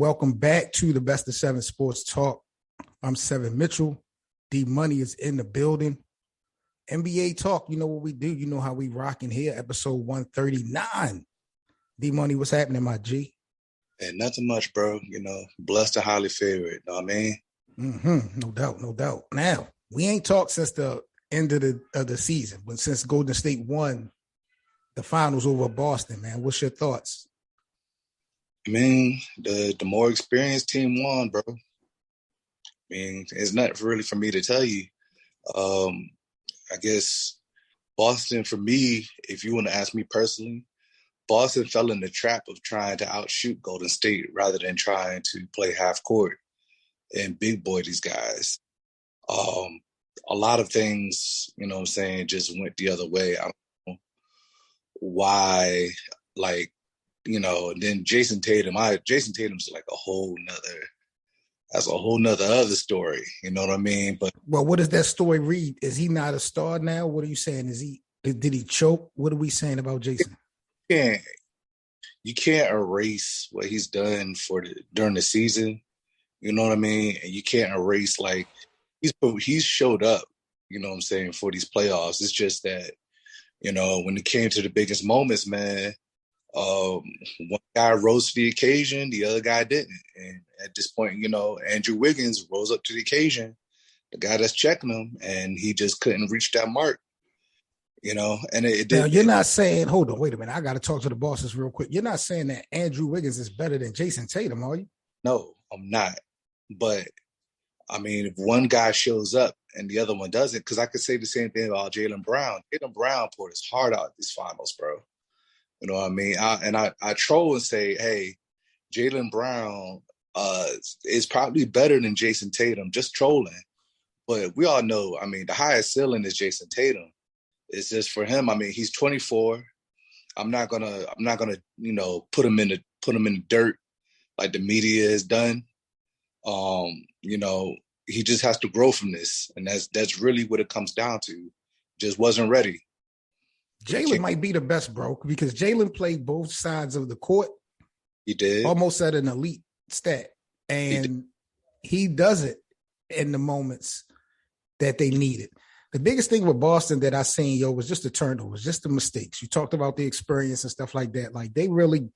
welcome back to the Best of Seven Sports Talk. I'm Seven Mitchell. D Muney is in the building. NBA Talk, you know what we do. You know how we rocking here, episode 139. D Muney, what's happening, my G? And nothing much, bro. You know, blessed and highly favored. Know what I mean? No doubt, no doubt. Now, we ain't talked since the end of the season, but since Golden State won the finals over Boston, man. What's your thoughts? I mean, the more experienced team won, bro. I mean, it's not really for me to tell you. I guess Boston, for me, if you want to ask me personally, Boston fell in the trap of trying to outshoot Golden State rather than trying to play half court and big boy these guys. A lot of things, you know what I'm saying, just went the other way. I don't know why, like, you know, and then Jason Tatum's like a whole nother other story. You know what I mean? But well, what does that story read? Is he not a star now? What are you saying? Did he choke? What are we saying about Jason? You can't erase what he's done during the season. You know what I mean? And you can't erase, like, he's showed up, you know what I'm saying, for these playoffs. It's just that, you know, when it came to the biggest moments, man, one guy rose to the occasion, the other guy didn't. And at this point, you know, Andrew Wiggins rose up to the occasion, the guy that's checking him, and he just couldn't reach that mark. You know, and now you're not saying, hold on, wait a minute, I got to talk to the bosses real quick. You're not saying that Andrew Wiggins is better than Jason Tatum, are you? No, I'm not. But I mean, if one guy shows up and the other one doesn't, because I could say the same thing about Jaylen Brown. Jaylen Brown poured his heart out these finals, bro. You know what I mean? I troll and say, hey, Jaylen Brown is probably better than Jason Tatum, just trolling. But we all know, I mean, the highest ceiling is Jason Tatum. It's just for him. I mean, he's 24. I'm not gonna, you know, put him in the dirt like the media has done. You know, he just has to grow from this, and that's really what it comes down to. Just wasn't ready. Jaylen might be the best, bro, because Jaylen played both sides of the court. He did. Almost at an elite stat. And he does it in the moments that they need it. The biggest thing with Boston that I seen, yo, was just the turnovers, just the mistakes. You talked about the experience and stuff like that. Like, they really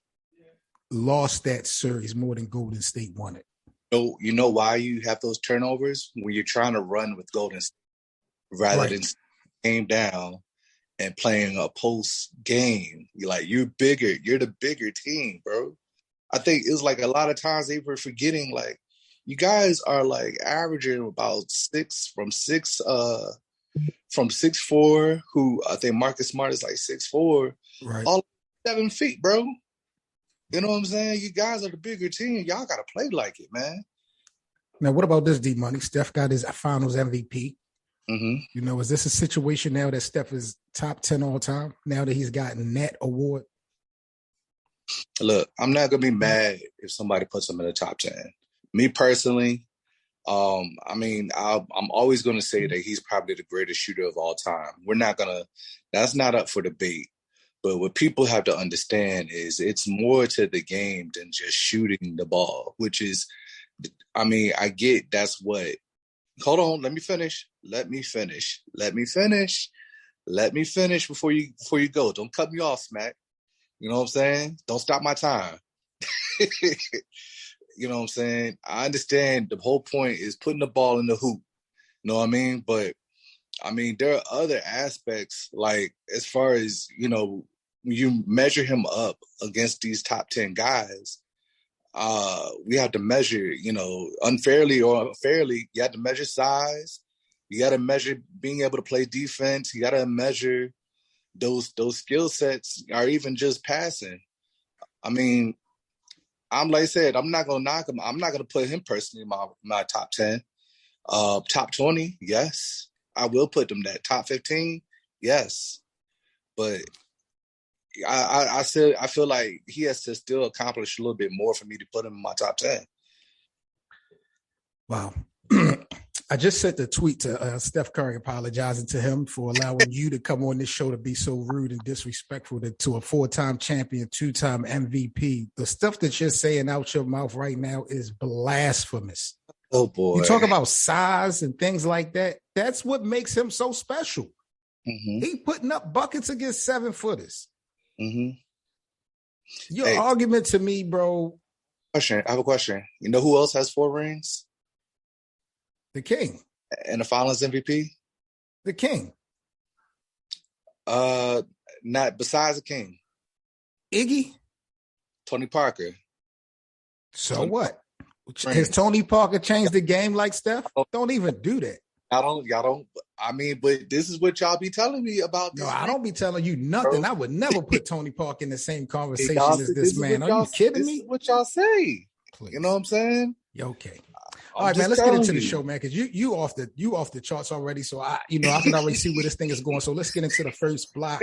lost that series more than Golden State won it. So, you know why you have those turnovers? When you're trying to run with Golden State rather than game down and playing a post game. You're bigger. You're the bigger team, bro. I think it was like a lot of times they were forgetting, like, you guys are like averaging about 6'4", who I think Marcus Smart is like 6'4", right? All 7 feet, bro. You know what I'm saying? You guys are the bigger team. Y'all got to play like it, man. Now, what about this, D Money? Steph got his finals MVP. Mm-hmm. You know, is this a situation now that Steph is top 10 all time, now that he's gotten that award? Look, I'm not going to be mad if somebody puts him in the top 10. Me personally, I mean, I'm always going to say that he's probably the greatest shooter of all time. That's not up for debate. But what people have to understand is it's more to the game than just shooting the ball, which is, I mean, I get that's what, hold on, let me finish before you go. Don't cut me off, Smack. You know what I'm saying? Don't stop my time. You know what I'm saying? I understand the whole point is putting the ball in the hoop. You know what I mean? But, I mean, there are other aspects, like as far as, you know, when you measure him up against these top 10 guys, we have to measure, you know, unfairly or fairly, you have to measure size. You got to measure being able to play defense. You got to measure those skill sets, or even just passing. I mean, I'm like I said, I'm not gonna knock him. I'm not gonna put him personally in my top 10. Top 20, yes. I will put them that. Top 15, yes. But I feel like he has to still accomplish a little bit more for me to put him in my top 10. Wow. I just sent a tweet to Steph Curry apologizing to him for allowing you to come on this show to be so rude and disrespectful to a 4-time champion, 2-time MVP. The stuff that you're saying out your mouth right now is blasphemous. Oh, boy. You talk about size and things like that. That's what makes him so special. Mm-hmm. He putting up buckets against 7-footers. Mm-hmm. Your argument to me, bro. I have a question. You know who else has 4 rings? The King. And the Finals MVP? The King. Not besides the King. Iggy? Tony Parker. So Tony what? Has Tony Parker changed the game like Steph? Don't even do that. Y'all don't. I mean, but this is what y'all be telling me about. No, I don't be telling you nothing. Bro. I would never put Tony Parker in the same conversation as this man. Are you kidding me? What y'all say? Please. You know what I'm saying? Okay. All right, man. Let's get into the show, man. Because you off the charts already. So I can already see where this thing is going. So let's get into the first block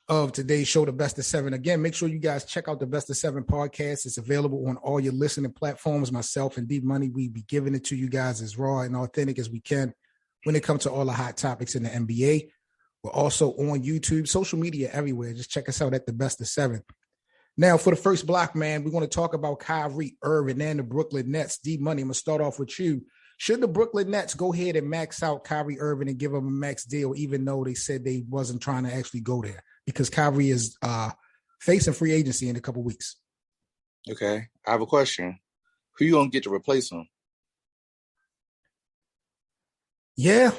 of today's show, the Best of 7. Again, make sure you guys check out the Best of 7 podcast. It's available on all your listening platforms. Myself and D Muney, we be giving it to you guys as raw and authentic as we can when it comes to all the hot topics in the NBA. We're also on YouTube, social media everywhere. Just check us out at the Best of 7. Now, for the first block, man, we're going to talk about Kyrie, Irving, and the Brooklyn Nets. D Money, I'm going to start off with you. Should the Brooklyn Nets go ahead and max out Kyrie Irving and give him a max deal, even though they said they wasn't trying to actually go there? Because Kyrie is facing free agency in a couple weeks. Okay, I have a question. Who you going to get to replace him? Yeah.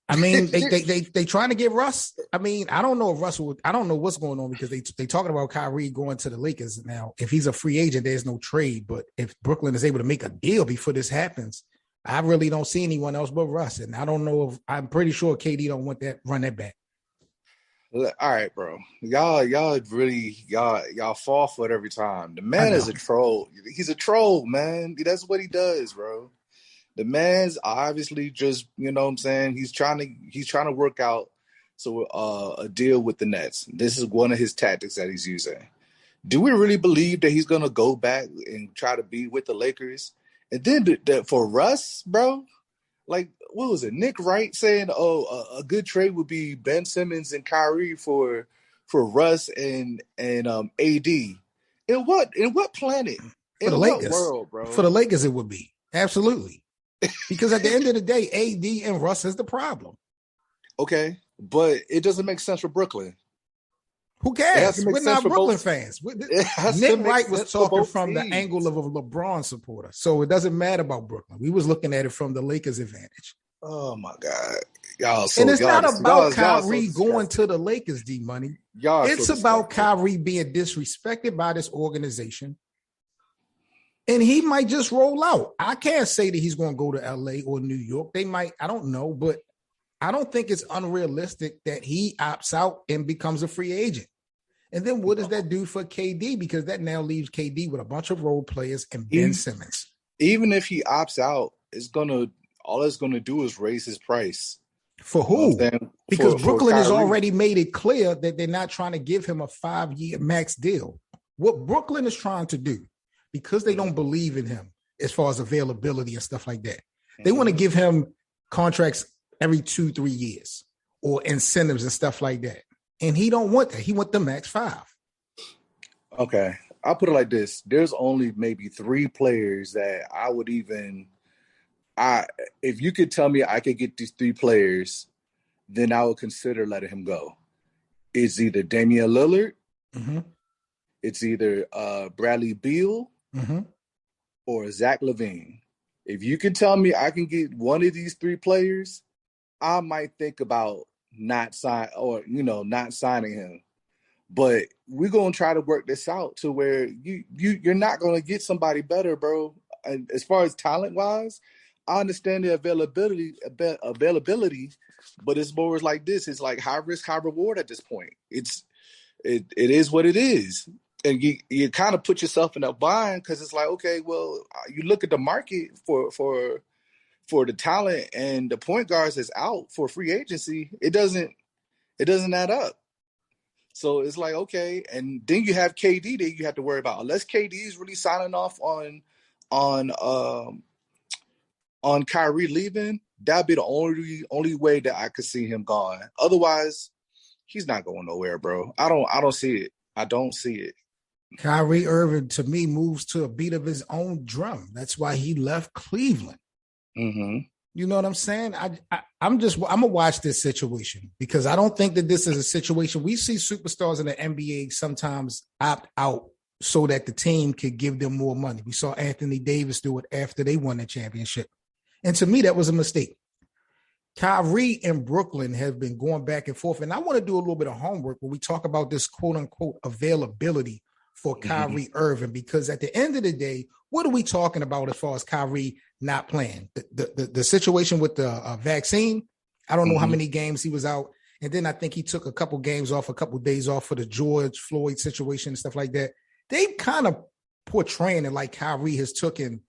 I mean, they trying to get Russ. I mean, I don't know if Russ I don't know what's going on because they talking about Kyrie going to the Lakers now. If he's a free agent, there's no trade. But if Brooklyn is able to make a deal before this happens, I really don't see anyone else but Russ. And I don't know if I'm pretty sure KD don't want that run that back. All right, bro. Y'all fall for it every time. The man is a troll. He's a troll, man. That's what he does, bro. The man's obviously just, you know what I'm saying, he's trying to work out a deal with the Nets. This is one of his tactics that he's using. Do we really believe that he's going to go back and try to be with the Lakers? And then for Russ, bro, like, what was it? Nick Wright saying, a good trade would be Ben Simmons and Kyrie for Russ and AD. In what planet? For the Lakers, world, bro? For the Lakers, it would be. Absolutely. Because at the end of the day, AD and Russ is the problem. Okay, but it doesn't make sense for Brooklyn. Who cares? We're not Brooklyn fans. Nick Wright was talking from the angle of a LeBron supporter. So it doesn't matter about Brooklyn. We was looking at it from the Lakers' advantage. Oh, my God. And it's not about Kyrie going to the Lakers, D Money. It's about Kyrie being disrespected by this organization. And he might just roll out. I can't say that he's going to go to LA or New York. They might, I don't know, but I don't think it's unrealistic that he opts out and becomes a free agent. And then what does that do for KD? Because that now leaves KD with a bunch of role players and Ben Simmons. Even if he opts out, all it's gonna do is raise his price. For who? Because Brooklyn has already made it clear that they're not trying to give him a 5-year max deal. What Brooklyn is trying to do, because they don't believe in him as far as availability and stuff like that, they want to give him contracts every 2-3 years or incentives and stuff like that. And he don't want that. He want the max 5. Okay. I'll put it like this. There's only maybe 3 players that I would if you could tell me I could get these 3 players, then I would consider letting him go. It's either Damian Lillard, it's either Bradley Beal, or Zach LaVine. If you can tell me I can get one of these 3 players, I might think about not signing him. But we're gonna try to work this out to where you're not gonna get somebody better, bro. And as far as talent wise, I understand the availability, but it's more like this. It's like high risk, high reward at this point. It is what it is. And you kind of put yourself in a bind because it's like, okay, well, you look at the market for the talent and the point guards is out for free agency. It doesn't add up. So it's like, okay, and then you have KD that you have to worry about. Unless KD is really signing off on on Kyrie leaving, that'd be the only way that I could see him gone. Otherwise, he's not going nowhere, bro. I don't see it. I don't see it. Kyrie Irving, to me, moves to a beat of his own drum. That's why he left Cleveland. Mm-hmm. You know what I'm saying? I'm gonna watch this situation because I don't think that this is a situation. We see superstars in the NBA sometimes opt out so that the team could give them more money. We saw Anthony Davis do it after they won the championship. And to me, that was a mistake. Kyrie and Brooklyn have been going back and forth. And I want to do a little bit of homework when we talk about this quote unquote availability for Kyrie Irving, because at the end of the day, what are we talking about as far as Kyrie not playing? The situation with the vaccine, I don't know how many games he was out. And then I think he took a couple games off, a couple days off for the George Floyd situation and stuff like that. They kind of portraying it like Kyrie has taken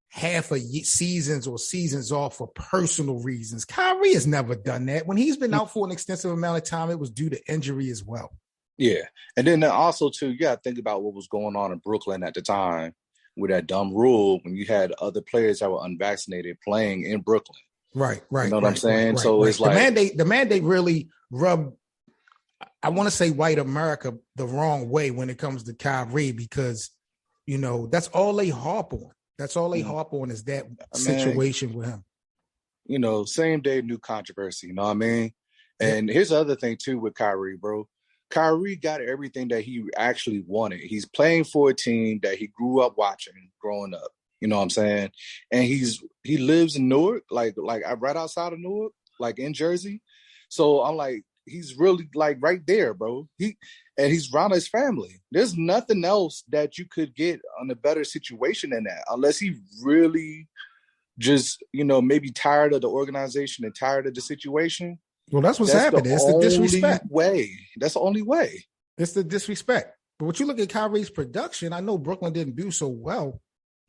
half a seasons or seasons off for personal reasons. Kyrie has never done that. When he's been out for an extensive amount of time, it was due to injury as well. Yeah. And then also, too, you got to think about what was going on in Brooklyn at the time with that dumb rule when you had other players that were unvaccinated playing in Brooklyn. Right. You know what I'm saying? So it's like the mandate really rubbed, I want to say, white America the wrong way when it comes to Kyrie, because, you know, that's all they harp on. That's all they harp on is that situation with him. You know, same day, new controversy. You know what I mean? And here's the other thing, too, with Kyrie, bro. Kyrie got everything that he actually wanted. He's playing for a team that he grew up watching growing up. You know what I'm saying? And he lives in Newark, like right outside of Newark, like in Jersey. So I'm like, he's really like right there, bro. He's around his family. There's nothing else that you could get on a better situation than that, unless he really just, you know, maybe tired of the organization and tired of the situation. Well, that's what's happening. It's the disrespect. That's the only way. It's the disrespect. But when you look at Kyrie's production, I know Brooklyn didn't do so well.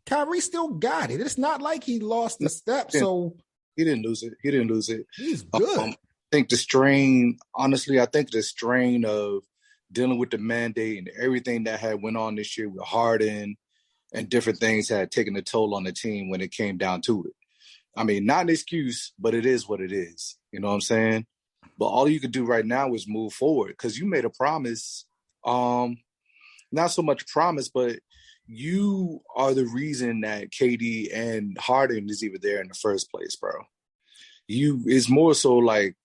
Kyrie still got it. It's not like he lost the step. So he didn't lose it. He's good. I think the strain of dealing with the mandate and everything that had went on this year with Harden and different things had taken a toll on the team when it came down to it. I mean, not an excuse, but it is what it is. You know what I'm saying? But all you could do right now is move forward, because you made a promise. Not so much promise, but you are the reason that KD and Harden is even there in the first place, bro. It's more so like,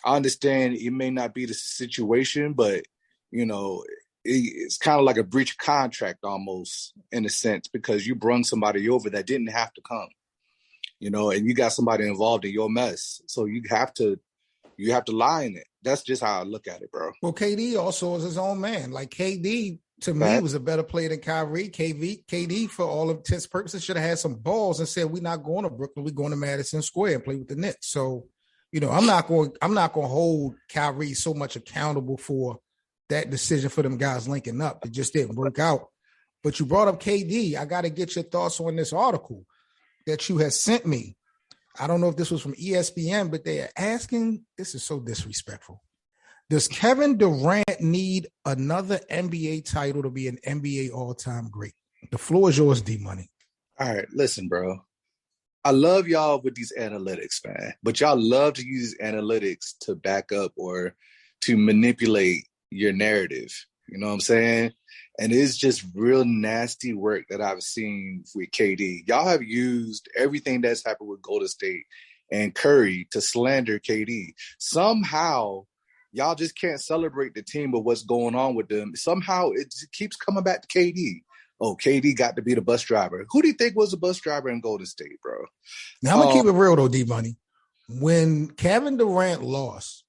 I understand it may not be the situation, but, you know, it's kind of like a breach of contract almost, in a sense, because you brung somebody over that didn't have to come. You know, and you got somebody involved in your mess. So you have to lie in it. That's just how I look at it, bro. Well, KD also is his own man. Like KD, to me, was a better player than Kyrie. KD, for all intents and purposes, should have had some balls and said, we're not going to Brooklyn. We're going to Madison Square and play with the Knicks. So, you know, I'm not going to hold Kyrie so much accountable for that decision for them guys linking up. It just didn't work out. But you brought up KD. I got to get your thoughts on this article that you had sent me. I don't know if this was from ESPN, but they are asking, this is so disrespectful. Does Kevin Durant need another NBA title to be an NBA all-time great? The floor is yours, D Muney. All right, listen, bro. I love y'all with these analytics, man. But y'all love to use analytics to back up or to manipulate your narrative. You know what I'm saying? And it's just real nasty work that I've seen with KD. Y'all have used everything that's happened with Golden State and Curry to slander KD. Somehow, y'all just can't celebrate the team of what's going on with them. Somehow, it keeps coming back to KD. Oh, KD got to be the bus driver. Who do you think was the bus driver in Golden State, bro? Now, I'm going to keep it real, though, D Muney. When Kevin Durant lost,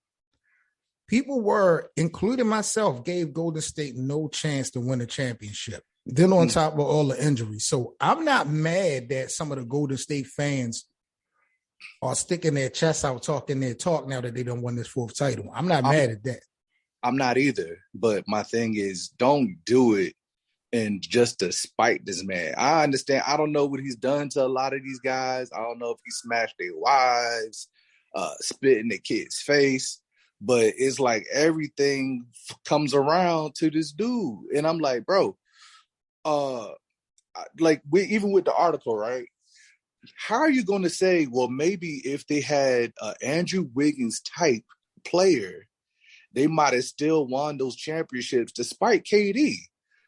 people were, including myself, gave Golden State no chance to win a championship. Then on top of all the injuries. So I'm not mad that some of the Golden State fans are sticking their chests out, talking their talk now that they done won this fourth title. I'm not mad at that. I'm not either. But my thing is, don't do it and just to spite this man. I understand. I don't know what he's done to a lot of these guys. I don't know if he smashed their wives, spit in the kid's face. But it's like everything comes around to this dude. And I'm like, bro, even with the article, right? how are you going to say, well, maybe if they had Andrew Wiggins type player, they might have still won those championships despite KD,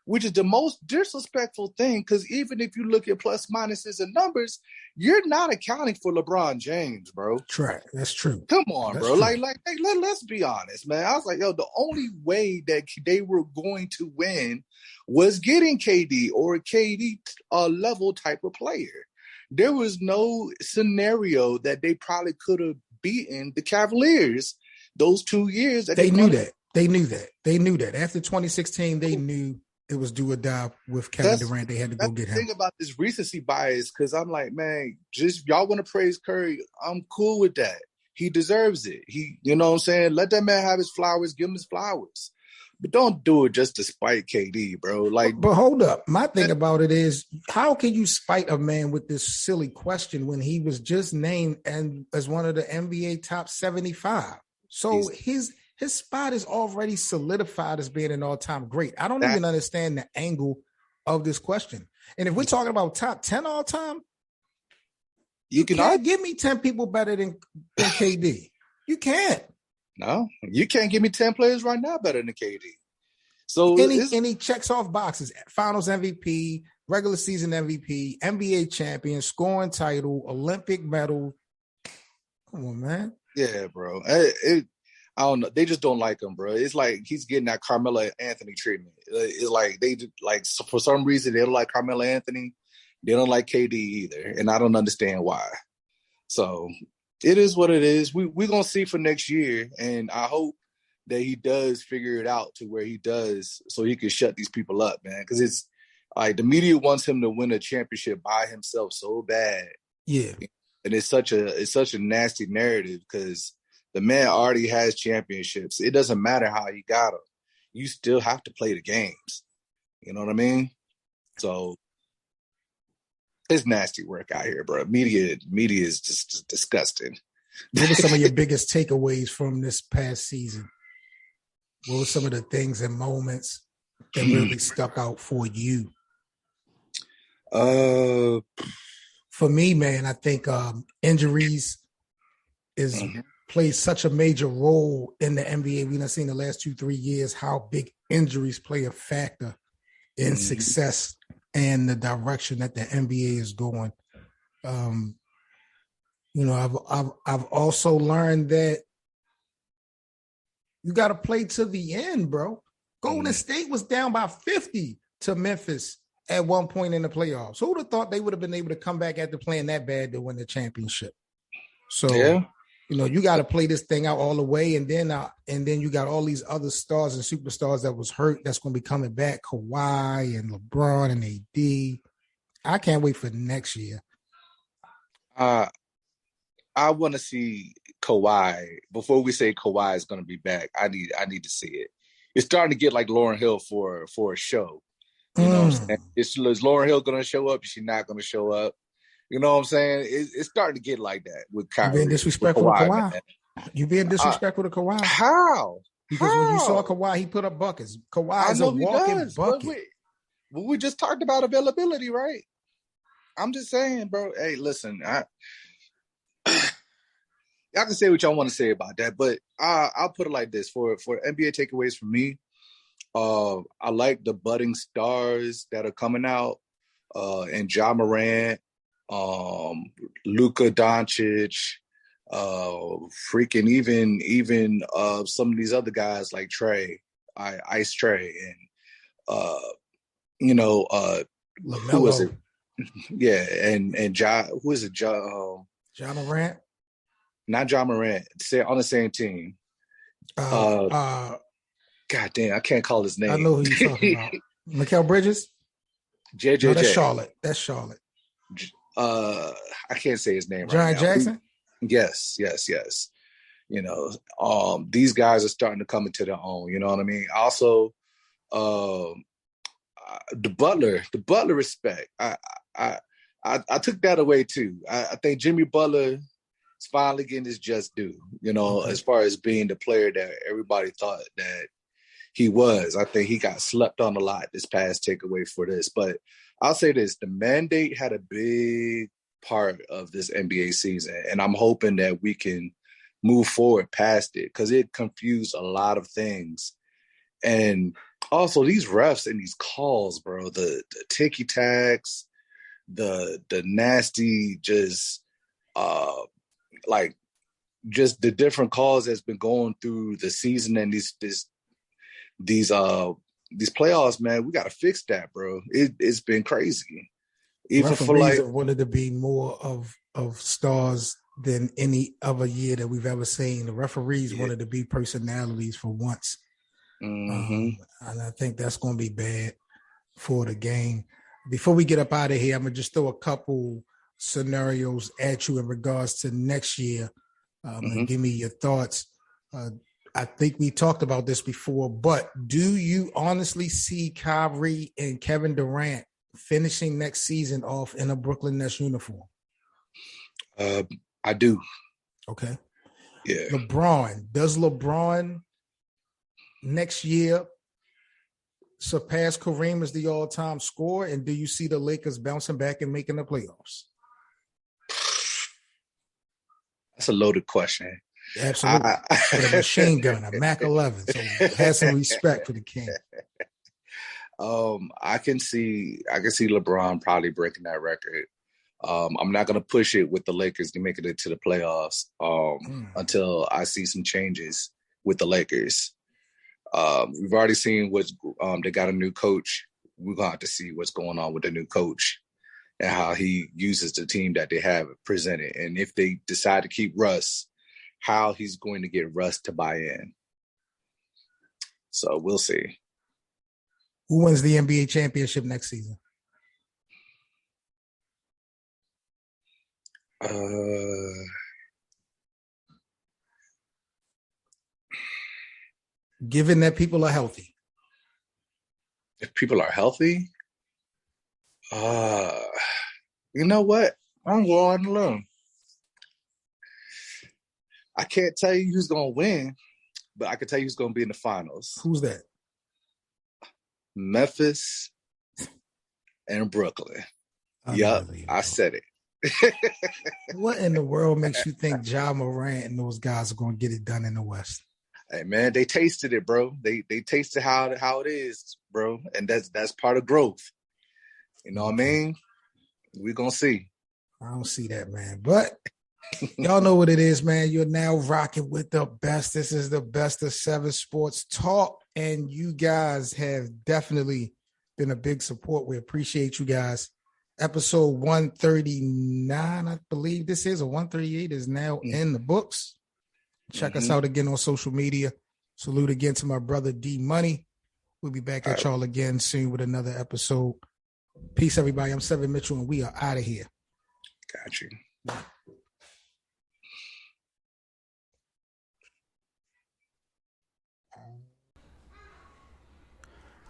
which is the most disrespectful thing. Because even if you look at plus minuses and numbers, you're not accounting for LeBron James, bro. Right. That's true. Come on, That's bro. true. Let's be honest, man. I was like, yo, the only way that they were going to win was getting KD or a KD level type of player. There was no scenario that they probably could have beaten the Cavaliers those 2 years. They knew that. They knew that. They knew that. After 2016, they knew it was do or die with Kevin Durant. They had to go get him. Think about this recency bias, because I'm like, man, just y'all want to praise Curry. I'm cool with that. He deserves it. You know what I'm saying? Let that man have his flowers. Give him his flowers. But don't do it just to spite KD, bro. But hold up. My thing about it is, how can you spite a man with this silly question when he was just named as one of the NBA top 75? So his spot is already solidified as being an all-time great. I don't even understand the angle of this question. And if we're talking about top 10 all-time, you can't give me 10 people better than KD. You can't. No, you can't give me 10 players right now better than KD. So any checks off boxes: Finals MVP, regular season MVP, NBA champion, scoring title, Olympic medal. Come on, man. Yeah, bro. I don't know. They just don't like him, bro. It's like he's getting that Carmelo Anthony treatment. It's like for some reason they don't like Carmelo Anthony. They don't like KD either, and I don't understand why. So it is what it is. We're going to see for next year, and I hope that he does figure it out to where he does so he can shut these people up, man. Because it's like the media wants him to win a championship by himself so bad. Yeah. And it's such a nasty narrative because the man already has championships. It doesn't matter how he got them. You still have to play the games. You know what I mean? So it's nasty work out here, bro. Media is just disgusting. What were some of your biggest takeaways from this past season? What were some of the things and moments that really stuck out for you? For me, man, I think injuries plays such a major role in the NBA. We've seen the last 2-3 years how big injuries play a factor in success and the direction that the NBA is going. I've also learned that you got to play to the end, bro. Golden State was down by 50 to Memphis at one point in the playoffs. Who would have thought they would have been able to come back after playing that bad to win the championship? So, you got to play this thing out all the way, and then you got all these other stars and superstars that was hurt that's going to be coming back, Kawhi and LeBron and AD. I can't wait for next year. I want to see Kawhi. Before we say Kawhi is going to be back, I need to see it. It's starting to get like Lauryn Hill for a show. You know what I'm saying? Is Lauryn Hill going to show up? Is she not going to show up? You know what I'm saying? It's starting to get like that with Kyrie. You being disrespectful to Kawhi? You being disrespectful to Kawhi? How? Because when you saw Kawhi, he put up buckets. Kawhi is a walking bucket. But we just talked about availability, right? I'm just saying, bro. Hey, listen, y'all can say what y'all want to say about that, but I'll put it like this: for NBA takeaways from me, I like the budding stars that are coming out, and Ja Morant, Luka Doncic, freaking even some of these other guys like Ice Trey, and who was it? Yeah, and Ja, who is it? Ja Morant. Not Ja Morant. On the same team. God damn, I can't call his name. I know who you're talking about. Mikal Bridges? JJJ. No, that's Charlotte. I can't say his name John right now. Jackson? Yes. These guys are starting to come into their own. You know what I mean? Also, the Butler respect. I took that away too. I think Jimmy Butler is finally getting his just due, as far as being the player that everybody thought that he was. I think he got slept on a lot this past takeaway for this. But I'll say this, the mandate had a big part of this NBA season. And I'm hoping that we can move forward past it because it confused a lot of things. And also these refs and these calls, bro, the ticky tacks, the nasty, just like just the different calls that's been going through the season and these playoffs, man. We got to fix that, bro. It's been crazy. Even referees for like have wanted to be more of stars than any other year that we've ever seen. The referees wanted to be personalities for once. And I think that's going to be bad for the game. Before we get up out of here, I'm going to just throw a couple scenarios at you in regards to next year. And give me your thoughts. I think we talked about this before, but do you honestly see Kyrie and Kevin Durant finishing next season off in a Brooklyn Nets uniform? I do. Okay. Yeah. Does LeBron next year surpass Kareem as the all-time scorer? And do you see the Lakers bouncing back and making the playoffs? That's a loaded question. Absolutely. With a machine gun, a Mac 11. So have some respect for the king. I can see LeBron probably breaking that record. I'm not going to push it with the Lakers to make it into the playoffs until I see some changes with the Lakers. We've already seen they got a new coach. We're going to have to see what's going on with the new coach and how he uses the team that they have presented. And if they decide to keep Russ, how he's going to get Russ to buy in. So we'll see. Who wins the NBA championship next season? Given that people are healthy. If people are healthy, you know what? I'm going alone. I can't tell you who's going to win, but I can tell you who's going to be in the finals. Who's that? Memphis and Brooklyn. Yep, I said it. What in the world makes you think Ja Morant and those guys are going to get it done in the West? Hey man, they tasted it, bro. They tasted how it is, bro, and that's part of growth. You know what I mean? We're gonna see. I don't see that, man. But y'all know what it is, man. You're now rocking with the best. This is the Best of 7 Sports Talk, and you guys have definitely been a big support. We appreciate you guys. Episode 139, I believe this is, or 138 is now in the books. Check us out again on social media. Salute again to my brother D Muney. We'll be back at y'all again soon with another episode. Peace, everybody. I'm Seven Mitchell, and we are out of here. Got you.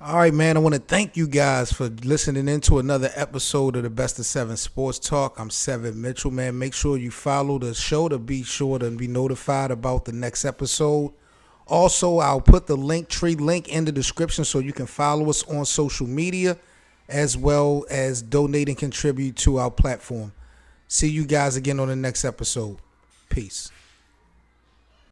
All right, man. I want to thank you guys for listening into another episode of the Best of 7 Sports Talk. I'm Seven Mitchell, man. Make sure you follow the show to be sure to be notified about the next episode. Also, I'll put the Linktree link in the description so you can follow us on social media as well as donate and contribute to our platform. See you guys again on the next episode. Peace.